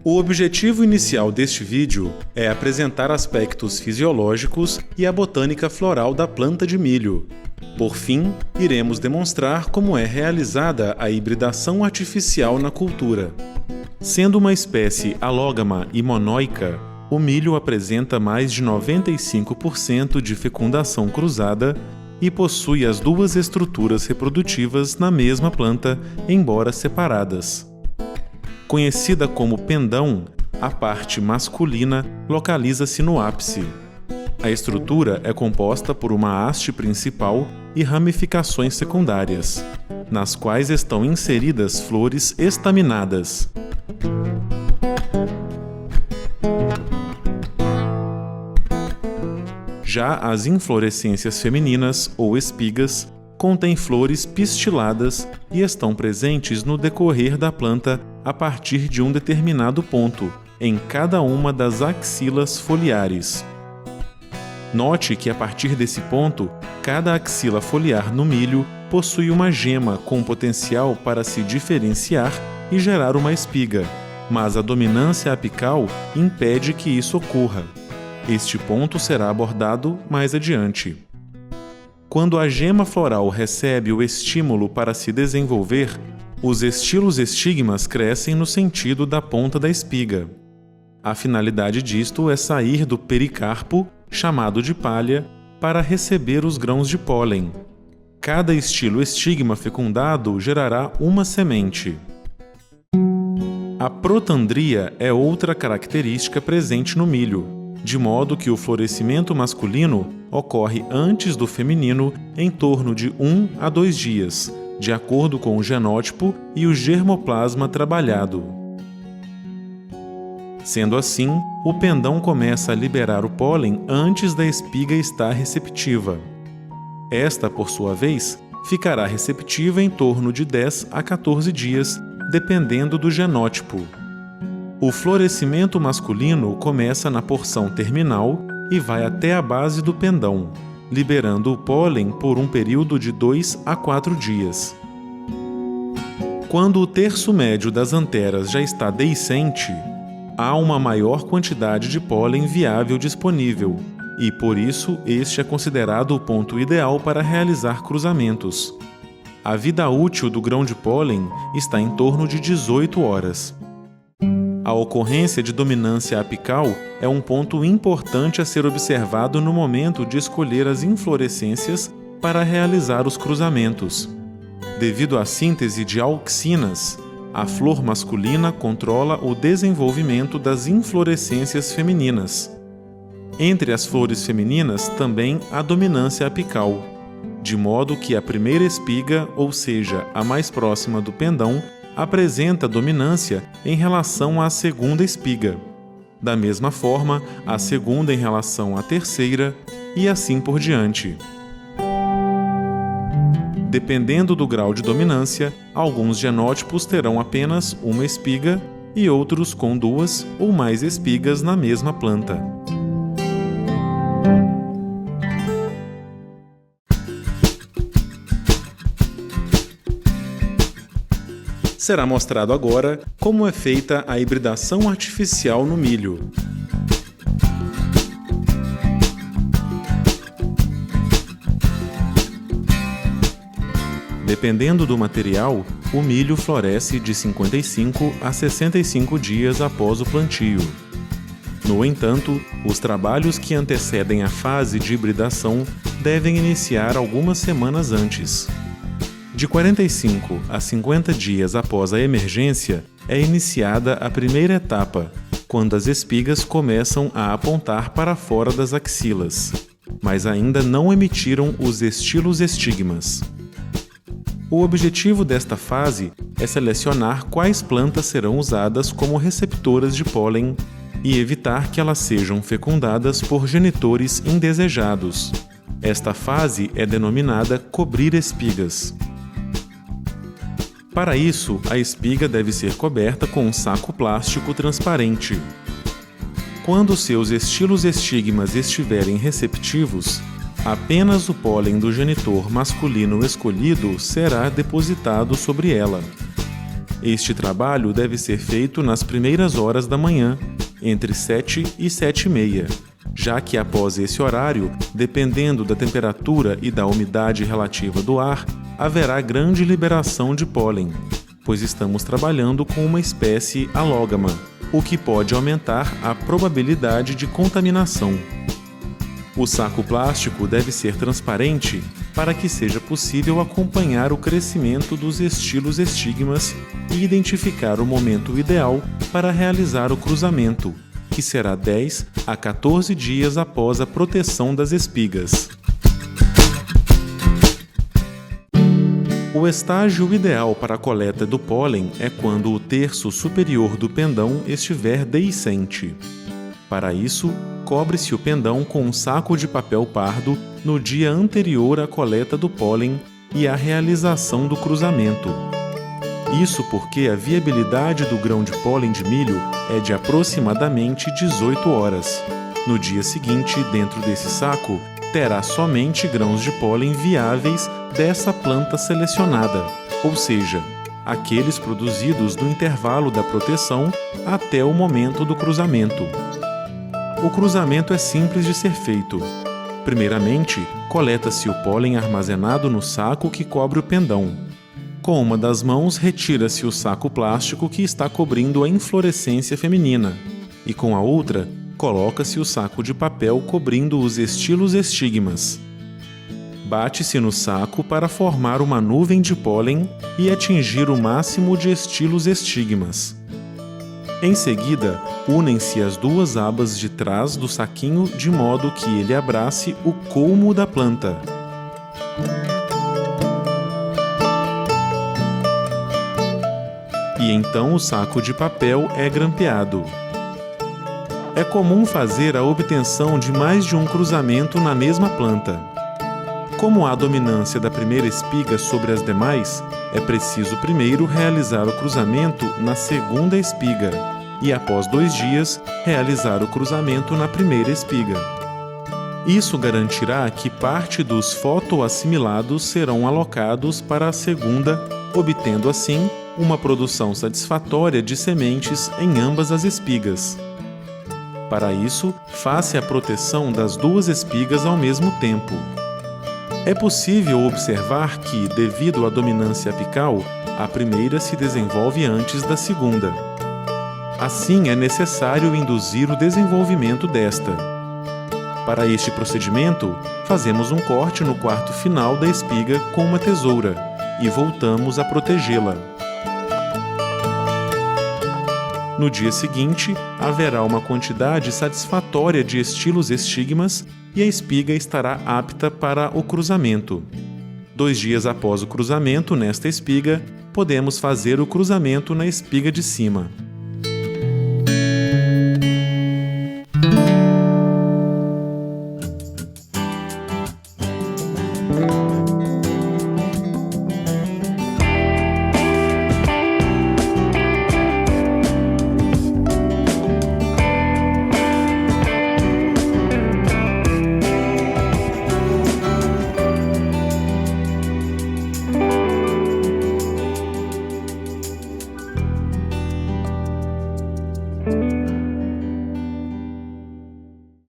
O objetivo inicial deste vídeo é apresentar aspectos fisiológicos e a botânica floral da planta de milho. Por fim, iremos demonstrar como é realizada a hibridação artificial na cultura. Sendo uma espécie alógama e monóica, o milho apresenta mais de 95% de fecundação cruzada e possui as duas estruturas reprodutivas na mesma planta, embora separadas. Conhecida como pendão, a parte masculina localiza-se no ápice. A estrutura é composta por uma haste principal e ramificações secundárias, nas quais estão inseridas flores estaminadas. Já as inflorescências femininas, ou espigas, contêm flores pistiladas e estão presentes no decorrer da planta a partir de um determinado ponto, em cada uma das axilas foliares. Note que a partir desse ponto, cada axila foliar no milho possui uma gema com potencial para se diferenciar e gerar uma espiga, mas a dominância apical impede que isso ocorra. Este ponto será abordado mais adiante. Quando a gema floral recebe o estímulo para se desenvolver, os estilos-estigmas crescem no sentido da ponta da espiga. A finalidade disto é sair do pericarpo, chamado de palha, para receber os grãos de pólen. Cada estilo-estigma fecundado gerará uma semente. A protandria é outra característica presente no milho, de modo que o florescimento masculino ocorre antes do feminino em torno de 1 a 2 dias, de acordo com o genótipo e o germoplasma trabalhado. Sendo assim, o pendão começa a liberar o pólen antes da espiga estar receptiva. Esta, por sua vez, ficará receptiva em torno de 10 a 14 dias, dependendo do genótipo. O florescimento masculino começa na porção terminal e vai até a base do pendão, liberando o pólen por um período de 2 a 4 dias. Quando o terço médio das anteras já está deiscente, há uma maior quantidade de pólen viável disponível, e por isso este é considerado o ponto ideal para realizar cruzamentos. A vida útil do grão de pólen está em torno de 18 horas. A ocorrência de dominância apical é um ponto importante a ser observado no momento de escolher as inflorescências para realizar os cruzamentos. Devido à síntese de auxinas, a flor masculina controla o desenvolvimento das inflorescências femininas. Entre as flores femininas também há dominância apical, de modo que a primeira espiga, ou seja, a mais próxima do pendão, apresenta dominância em relação à segunda espiga. Da mesma forma, a segunda em relação à terceira, e assim por diante. Dependendo do grau de dominância, alguns genótipos terão apenas uma espiga e outros com 2 ou mais espigas na mesma planta. Será mostrado agora como é feita a hibridação artificial no milho. Dependendo do material, o milho floresce de 55 a 65 dias após o plantio. No entanto, os trabalhos que antecedem a fase de hibridação devem iniciar algumas semanas antes. De 45 a 50 dias após a emergência, é iniciada a primeira etapa, quando as espigas começam a apontar para fora das axilas, mas ainda não emitiram os estilos-estigmas. O objetivo desta fase é selecionar quais plantas serão usadas como receptoras de pólen e evitar que elas sejam fecundadas por genitores indesejados. Esta fase é denominada cobrir espigas. Para isso, a espiga deve ser coberta com um saco plástico transparente. Quando seus estilos-estigmas estiverem receptivos, apenas o pólen do genitor masculino escolhido será depositado sobre ela. Este trabalho deve ser feito nas primeiras horas da manhã, entre 7 e 7h30, já que após esse horário, dependendo da temperatura e da umidade relativa do ar, haverá grande liberação de pólen, pois estamos trabalhando com uma espécie alógama, o que pode aumentar a probabilidade de contaminação. O saco plástico deve ser transparente para que seja possível acompanhar o crescimento dos estilos estigmas e identificar o momento ideal para realizar o cruzamento, que será 10 a 14 dias após a proteção das espigas. O estágio ideal para a coleta do pólen é quando o terço superior do pendão estiver deiscente. Para isso, cobre-se o pendão com um saco de papel pardo no dia anterior à coleta do pólen e à realização do cruzamento. Isso porque a viabilidade do grão de pólen de milho é de aproximadamente 18 horas. No dia seguinte, dentro desse saco, terá somente grãos de pólen viáveis dessa planta selecionada, ou seja, aqueles produzidos no intervalo da proteção até o momento do cruzamento. O cruzamento é simples de ser feito. Primeiramente, coleta-se o pólen armazenado no saco que cobre o pendão. Com uma das mãos, retira-se o saco plástico que está cobrindo a inflorescência feminina, e com a outra, coloca-se o saco de papel cobrindo os estilos estigmas. Bate-se no saco para formar uma nuvem de pólen e atingir o máximo de estilos estigmas. Em seguida, unem-se as duas abas de trás do saquinho de modo que ele abrace o colmo da planta. E então o saco de papel é grampeado. É comum fazer a obtenção de mais de um cruzamento na mesma planta. Como há dominância da primeira espiga sobre as demais, é preciso primeiro realizar o cruzamento na segunda espiga e, após 2 dias, realizar o cruzamento na primeira espiga. Isso garantirá que parte dos fotoassimilados serão alocados para a segunda, obtendo assim uma produção satisfatória de sementes em ambas as espigas. Para isso, faça a proteção das 2 espigas ao mesmo tempo. É possível observar que, devido à dominância apical, a primeira se desenvolve antes da segunda. Assim, é necessário induzir o desenvolvimento desta. Para este procedimento, fazemos um corte no quarto final da espiga com uma tesoura e voltamos a protegê-la. No dia seguinte, haverá uma quantidade satisfatória de estilos estigmas e a espiga estará apta para o cruzamento. 2 dias após o cruzamento nesta espiga, podemos fazer o cruzamento na espiga de cima.